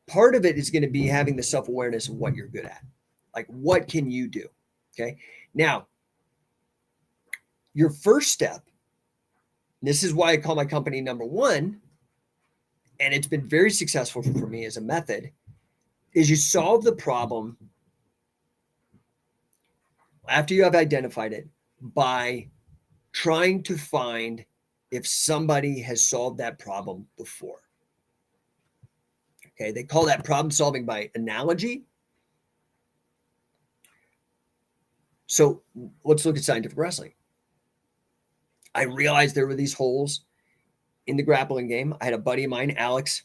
part of it is going to be having the self-awareness of what you're good at. Like, what can you do? Okay. Now, your first step, this is why I call my company No1, and it's been very successful for me as a method, is you solve the problem after you have identified it by trying to find if somebody has solved that problem before. Okay, they call that problem solving by analogy. So let's look at scientific wrestling. I realized there were these holes in the grappling game. I had a buddy of mine, Alex,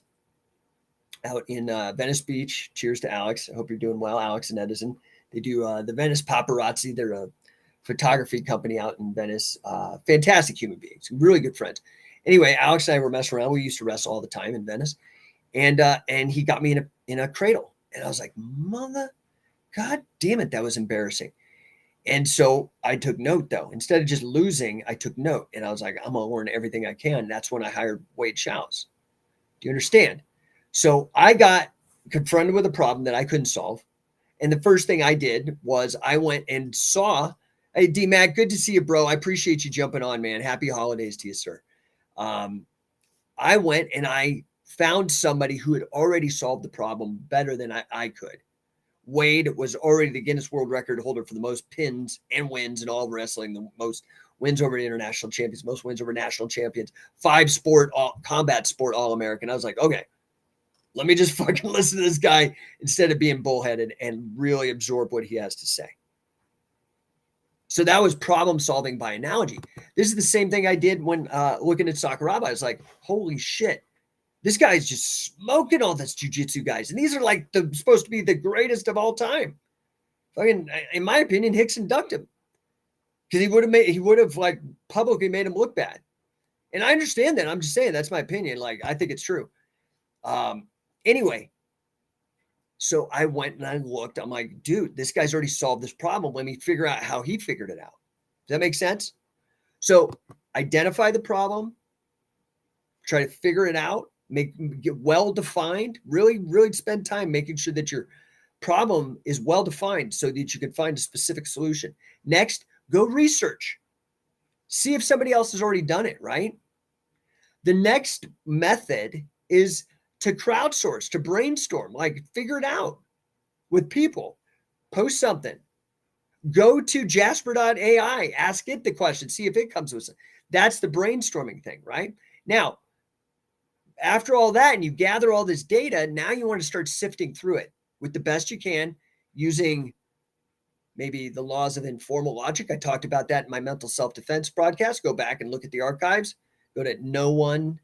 out in Venice Beach. Cheers to Alex. I hope you're doing well, Alex and Edison. They do the Venice Paparazzi. They're a photography company out in Venice. Fantastic human beings, really good friends. Anyway, Alex and I were messing around. We used to wrestle all the time in Venice, and he got me in a cradle, and I was like, God damn it, that was embarrassing. And so I took note, though. Instead of just losing, I took note, and I was like, I'm gonna learn everything I can. That's when I hired Wade Shouse. Do you understand? So I got confronted with a problem that I couldn't solve. And the first thing I did was I went and saw, hey, D-Mac, good to see you, bro. I appreciate you jumping on, man. Happy holidays to you, sir. I went and I found somebody who had already solved the problem better than I could. Wade was already the Guinness World Record holder for the most pins and wins in all of wrestling, the most wins over international champions, most wins over national champions, 5-sport, combat sport All-American. I was like, okay, let me just fucking listen to this guy instead of being bullheaded and really absorb what he has to say. So that was problem solving by analogy. This is the same thing I did when looking at Sakuraba. I was like, holy shit, this guy's just smoking all this jiu-jitsu guys. And these are like supposed to be the greatest of all time. Fucking, in my opinion, Hickson ducked him because he would have like publicly made him look bad. And I understand that. I'm just saying that's my opinion. Like, I think it's true. Anyway, so I went and I looked. I'm like, dude, this guy's already solved this problem. Let me figure out how he figured it out. Does that make sense? So identify the problem, try to figure it out, get well-defined, really spend time making sure that your problem is well-defined so that you can find a specific solution. Next, go research. See if somebody else has already done it, right? The next method is to crowdsource, to brainstorm, like figure it out with people. Post something. Go to jasper.ai, ask it the question, see if it comes with it. That's the brainstorming thing, right? Now, after all that, and you gather all this data, now you want to start sifting through it with the best you can using maybe the laws of informal logic. I talked about that in my mental self-defense broadcast. Go back and look at the archives. Go to No1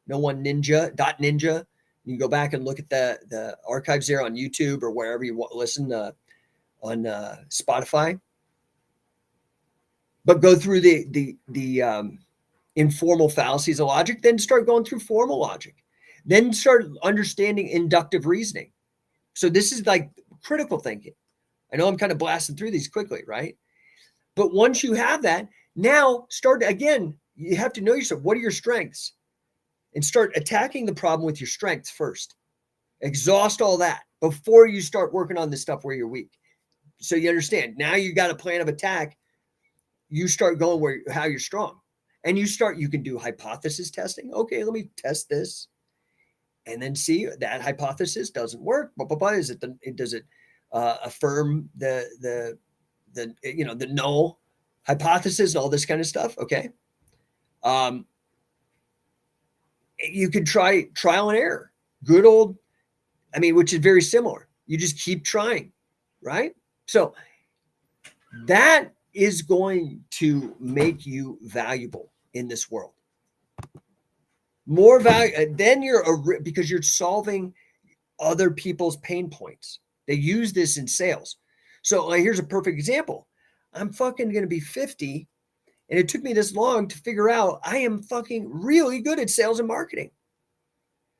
Ninja. You can go back and look at the archives there on YouTube or wherever you listen on Spotify. But go through the informal fallacies of logic, then start going through formal logic, then start understanding inductive reasoning. So this is like critical thinking. I know I'm kind of blasting through these quickly, right? But once you have that, now start again, you have to know yourself. What are your strengths? And start attacking the problem with your strengths first. Exhaust all that before you start working on the stuff where you're weak. So you understand, now you got a plan of attack. You start going how you're strong. And you can do hypothesis testing. Okay, let me test this. And then see that hypothesis doesn't work. Does it affirm the null hypothesis and all this kind of stuff? Okay. You could try trial and error. Good old, which is very similar. You just keep trying, right? So that is going to make you valuable in this world. More value, then because you're solving other people's pain points. They use this in sales. So here's a perfect example. I'm fucking going to be 50, and it took me this long to figure out I am fucking really good at sales and marketing.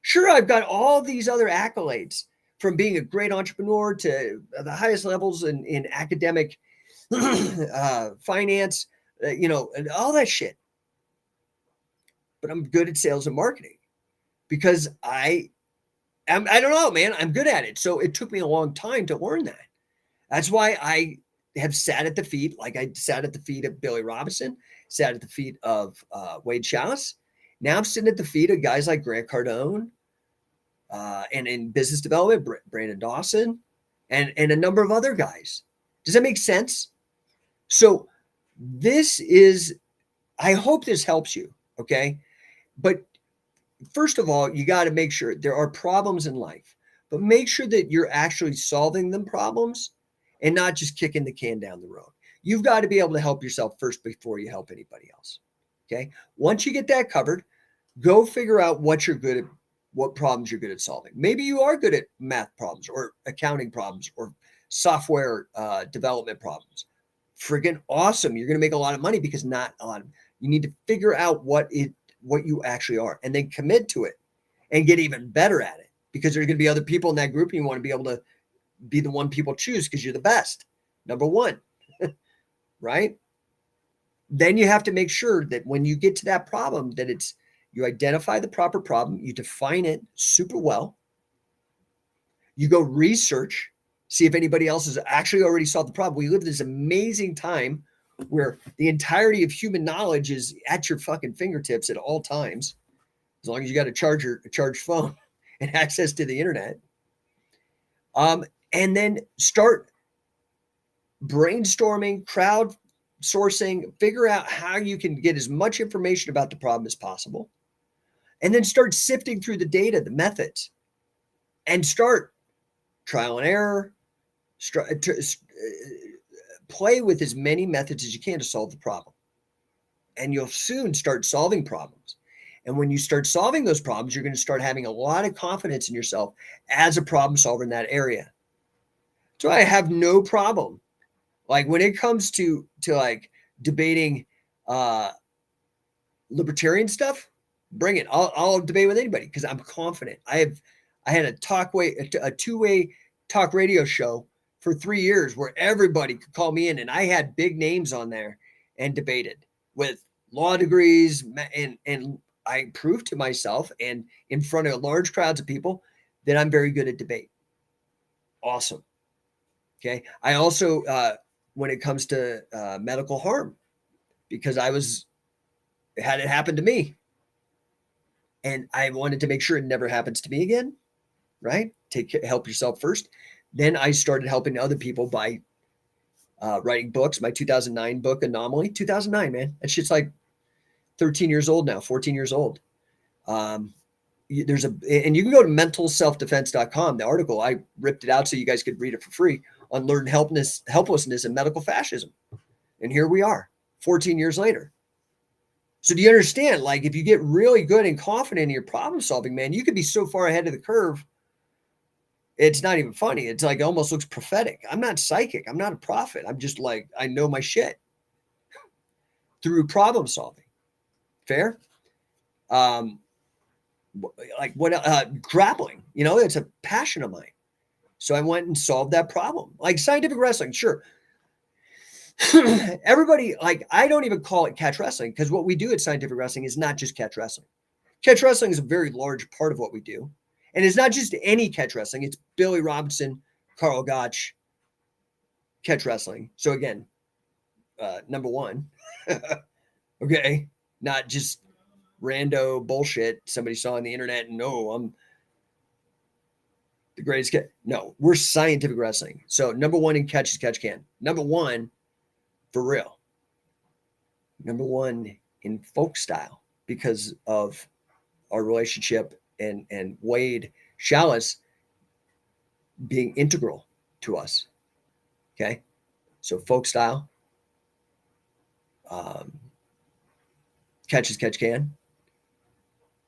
Sure, I've got all these other accolades from being a great entrepreneur to the highest levels in academic finance, and all that shit. But I'm good at sales and marketing because I don't know, man, I'm good at it. So it took me a long time to learn that. That's why I have sat at the feet, like I sat at the feet of Billy Robinson, sat at the feet of Wade Chalice. Now I'm sitting at the feet of guys like Grant Cardone, and in business development, Brandon Dawson, and a number of other guys. Does that make sense? So I hope this helps you, okay? But first of all, you got to make sure there are problems in life, but make sure that you're actually solving them problems and not just kicking the can down the road. You've got to be able to help yourself first before you help anybody else, okay? Once you get that covered, go figure out what you're good at, what problems you're good at solving. Maybe you are good at math problems or accounting problems or software development problems. Friggin' awesome. You're going to make a lot of money because you need to figure out what you actually are and then commit to it and get even better at it, because there's going to be other people in that group and you want to be able to be the one people choose because you're the best. Number one, right? Then you have to make sure that when you get to that problem, that you identify the proper problem, you define it super well, you go research, see if anybody else has actually already solved the problem. We live in this amazing time where the entirety of human knowledge is at your fucking fingertips at all times, as long as you got a charged phone and access to the internet. And then start brainstorming, crowdsourcing, figure out how you can get as much information about the problem as possible. And then start sifting through the data, the methods, and start trial and error, play with as many methods as you can to solve the problem. And you'll soon start solving problems. And when you start solving those problems, you're going to start having a lot of confidence in yourself as a problem solver in that area. So I have no problem. Like when it comes to like debating libertarian stuff, bring it. I'll debate with anybody because I'm confident. I had a two-way talk radio show for 3 years where everybody could call me in, and I had big names on there and debated with law degrees and I proved to myself and in front of large crowds of people that I'm very good at debate. Awesome. Okay. I also, when it comes to medical harm, because had it happen to me and I wanted to make sure it never happens to me again, right? Help yourself first. Then I started helping other people by writing books. My 2009 book, Anomaly, 2009, man. That shit's like 13 years old now, 14 years old. And you can go to mentalselfdefense.com. The article, I ripped it out so you guys could read it for free on learned helplessness and medical fascism. And here we are 14 years later. So do you understand? Like, if you get really good and confident in your problem solving, man, you could be so far ahead of the curve. It's not even funny. It's like, it almost looks prophetic. I'm not psychic. I'm not a prophet. I'm just like, I know my shit through problem solving. Fair? Grappling, it's a passion of mine. So I went and solved that problem. Like scientific wrestling, sure. Everybody, like, I don't even call it catch wrestling because what we do at scientific wrestling is not just catch wrestling. Catch wrestling is a very large part of what we do. And it's not just any catch wrestling. It's Billy Robinson, Carl Gotch, catch wrestling. So again, number one, okay, not just rando bullshit somebody saw on the internet and I'm the greatest catch. No, we're scientific wrestling. So number one in catch is catch can. Number one for real. Number one in folk style because of our relationship and Wade Chalice being integral to us. Okay. So folk style, catch as catch can.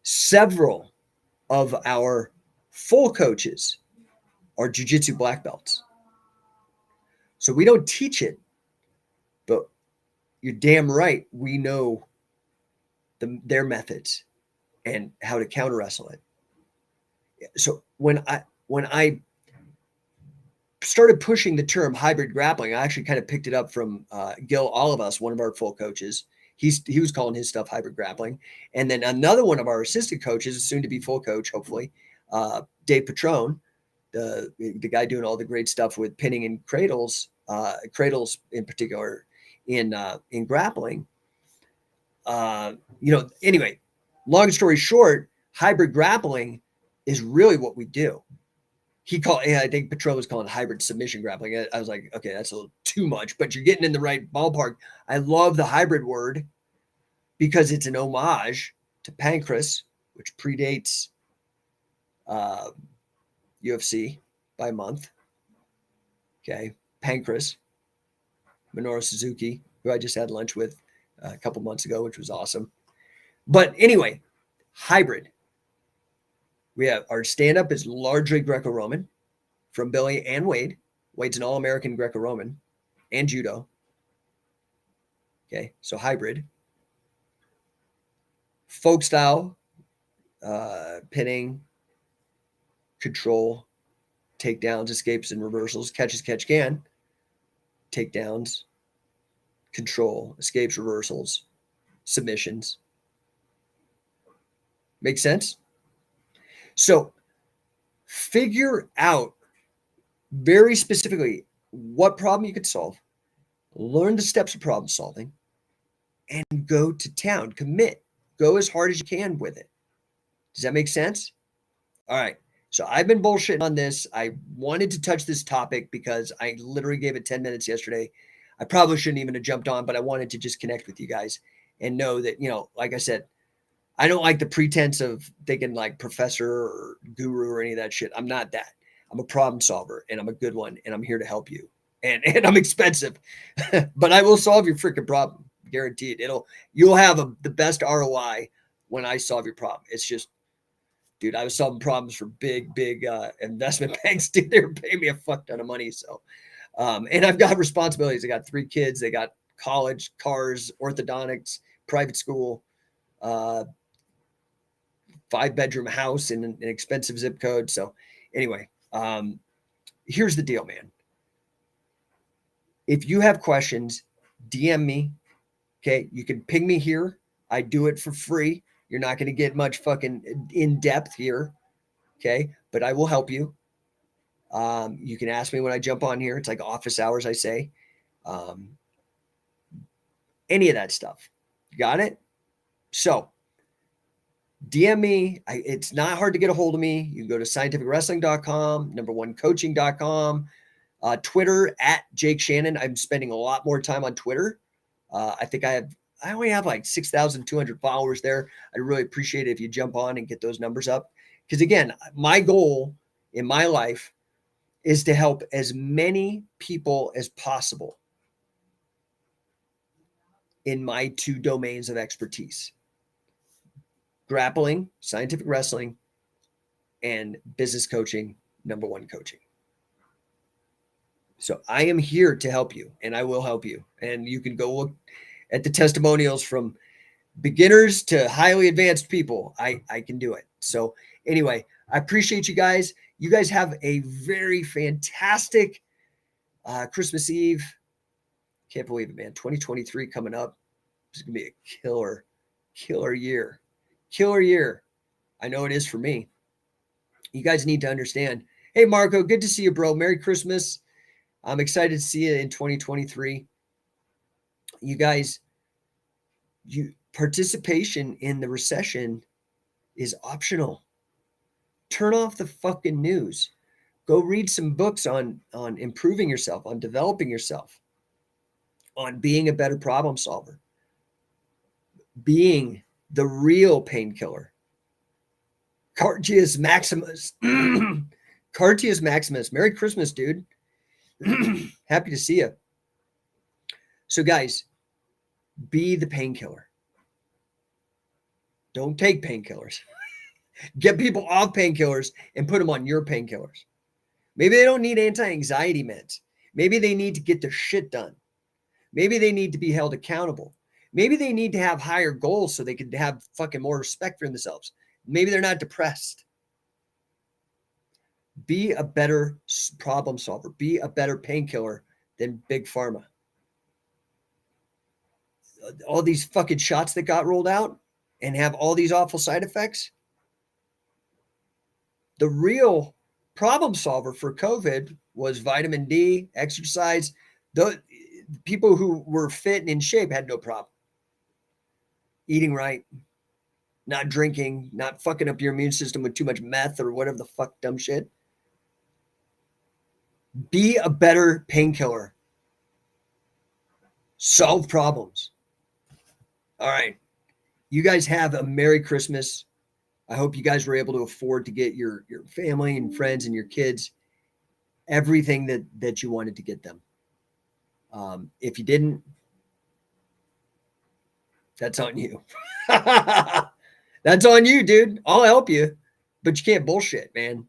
Several of our full coaches are jiu-jitsu black belts. So we don't teach it, but you're damn right. We know their methods and how to counter wrestle it. So when I started pushing the term hybrid grappling, I actually kind of picked it up from Gil Olivas, one of our full coaches. He was calling his stuff hybrid grappling. And then another one of our assistant coaches, soon to be full coach, hopefully, Dave Petrone, the guy doing all the great stuff with pinning and cradles in particular in grappling. Anyway, long story short, hybrid grappling is really what we do. I think Petrone was calling hybrid submission grappling. I was like, okay, that's a little too much, but you're getting in the right ballpark. I love the hybrid word because it's an homage to Pancrase, which predates UFC by a month. Okay. Pancrase, Minoru Suzuki, who I just had lunch with a couple months ago, which was awesome. But anyway, hybrid. We have our stand-up is largely Greco-Roman from Billy and Wade. Wade's an all-American Greco-Roman and judo. Okay, so hybrid. Folk style, pinning, control, takedowns, escapes, and reversals. Catches, catch can. Takedowns, control, escapes, reversals, submissions. Make sense? So figure out very specifically what problem you could solve, learn the steps of problem solving, and go to town. Commit. Go as hard as you can with it. Does that make sense? All right. So I've been bullshitting on this. I wanted to touch this topic because I literally gave it 10 minutes yesterday. I probably shouldn't even have jumped on, but I wanted to just connect with you guys and know that, like I said, I don't like the pretense of thinking like professor or guru or any of that shit. I'm not that. I'm a problem solver and I'm a good one and I'm here to help you. And I'm expensive, but I will solve your freaking problem. Guaranteed. You'll have the best ROI when I solve your problem. It's just, dude, I was solving problems for big investment banks. Dude, they were paying me a fuck ton of money. So, and I've got responsibilities. I got 3 kids. They got college, cars, orthodontics, private school, 5-bedroom house in an expensive zip code. So anyway, here's the deal, man. If you have questions, DM me. Okay. You can ping me here. I do it for free. You're not going to get much fucking in depth here. Okay. But I will help you. You can ask me when I jump on here. It's like office hours, I say. Any of that stuff. You got it? So DM me. It's not hard to get a hold of me. You can go to scientificwrestling.com, No1coaching.com, Twitter at Jake Shannon. I'm spending a lot more time on Twitter. I think I only have like 6,200 followers there. I'd really appreciate it if you jump on and get those numbers up. Because again, my goal in my life is to help as many people as possible in my two domains of expertise: grappling, scientific wrestling, and business coaching, No1 coaching. So I am here to help you, and I will help you. And you can go look at the testimonials from beginners to highly advanced people. I can do it. So anyway, I appreciate you guys. You guys have a very fantastic Christmas Eve. Can't believe it, man. 2023 coming up. It's going to be a killer year. Killer year. I know it is for me. You guys need to understand. Hey, Marco, good to see you, bro. Merry Christmas. I'm excited to see you in 2023. You guys, participation in the recession is optional. Turn off the fucking news. Go read some books on improving yourself, on developing yourself, on being a better problem solver, being the real painkiller. Cartius Maximus. Cartius Maximus. Merry Christmas, dude. Happy to see you. So guys, be the painkiller. Don't take painkillers. Get people off painkillers and put them on your painkillers. Maybe they don't need anti-anxiety meds. Maybe they need to get their shit done. Maybe they need to be held accountable. Maybe they need to have higher goals so they can have fucking more respect for themselves. Maybe they're not depressed. Be a better problem solver. Be a better painkiller than Big Pharma. All these fucking shots that got rolled out and have all these awful side effects. The real problem solver for COVID was vitamin D, exercise. The people who were fit and in shape had no problem. Eating right, not drinking, not fucking up your immune system with too much meth or whatever the fuck dumb shit. Be a better painkiller. Solve problems. All right. You guys have a Merry Christmas. I hope you guys were able to afford to get your family and friends and your kids everything that you wanted to get them. If you didn't, that's on you. That's on you, dude. I'll help you, but you can't bullshit, man.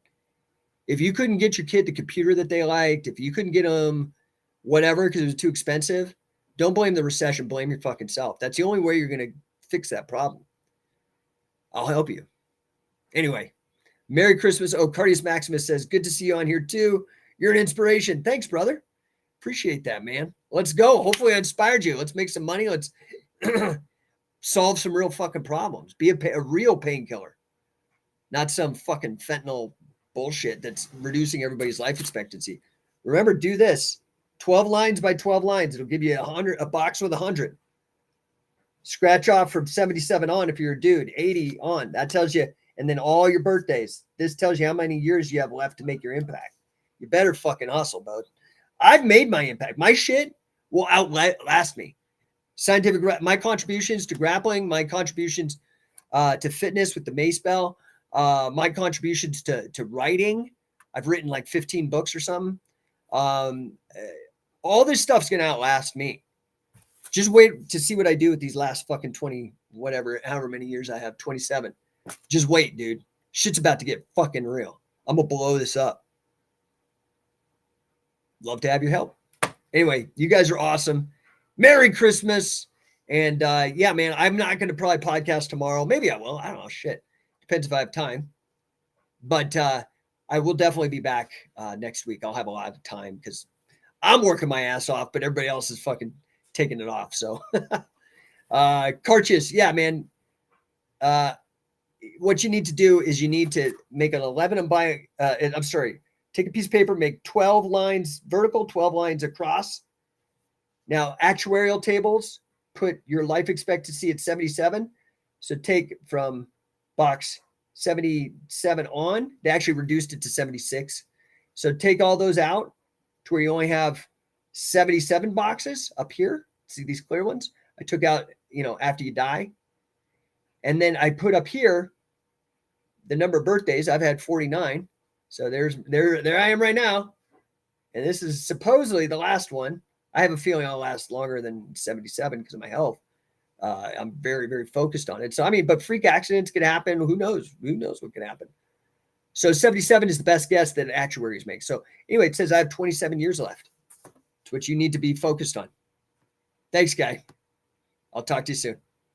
If you couldn't get your kid the computer that they liked, if you couldn't get them whatever because it was too expensive, don't blame the recession. Blame your fucking self. That's the only way you're going to fix that problem. I'll help you. Anyway, Merry Christmas. Oh, Cardius Maximus says, good to see you on here too. You're an inspiration. Thanks, brother. Appreciate that, man. Let's go. Hopefully I inspired you. Let's make some money. Let's solve some real fucking problems. Be a real painkiller, not some fucking fentanyl bullshit that's reducing everybody's life expectancy. Remember, do this. 12 lines by 12 lines. It'll give you a box with 100. Scratch off from 77 on if you're a dude, 80 on. That tells you, and then all your birthdays. This tells you how many years you have left to make your impact. You better fucking hustle, bud. I've made my impact. My shit will outlast me. My contributions to grappling, my contributions to fitness with the Mace Bell, my contributions to writing. I've written like 15 books or something. All this stuff's going to outlast me. Just wait to see what I do with these last fucking 20, whatever, however many years I have, 27. Just wait, dude. Shit's about to get fucking real. I'm going to blow this up. Love to have your help. Anyway, you guys are awesome. Merry Christmas. And yeah, man, I'm not going to probably podcast tomorrow. Maybe I will. I don't know. Shit. Depends if I have time. But I will definitely be back next week. I'll have a lot of time because I'm working my ass off, but everybody else is fucking taking it off. So Cartius, yeah, man. what you need to do is you need to make an 11 and take a piece of paper, make 12 lines vertical, 12 lines across. Now, actuarial tables put your life expectancy at 77. So take from box 77 on, they actually reduced it to 76. So take all those out to where you only have 77 boxes up here. See these clear ones? I took out, after you die. And then I put up here the number of birthdays. I've had 49. So there I am right now. And this is supposedly the last one. I have a feeling I'll last longer than 77 because of my health. I'm very, very focused on it. So, but freak accidents can happen. Who knows? Who knows what can happen? So 77 is the best guess that actuaries make. So anyway, it says I have 27 years left. It's what you need to be focused on. Thanks, guy. I'll talk to you soon.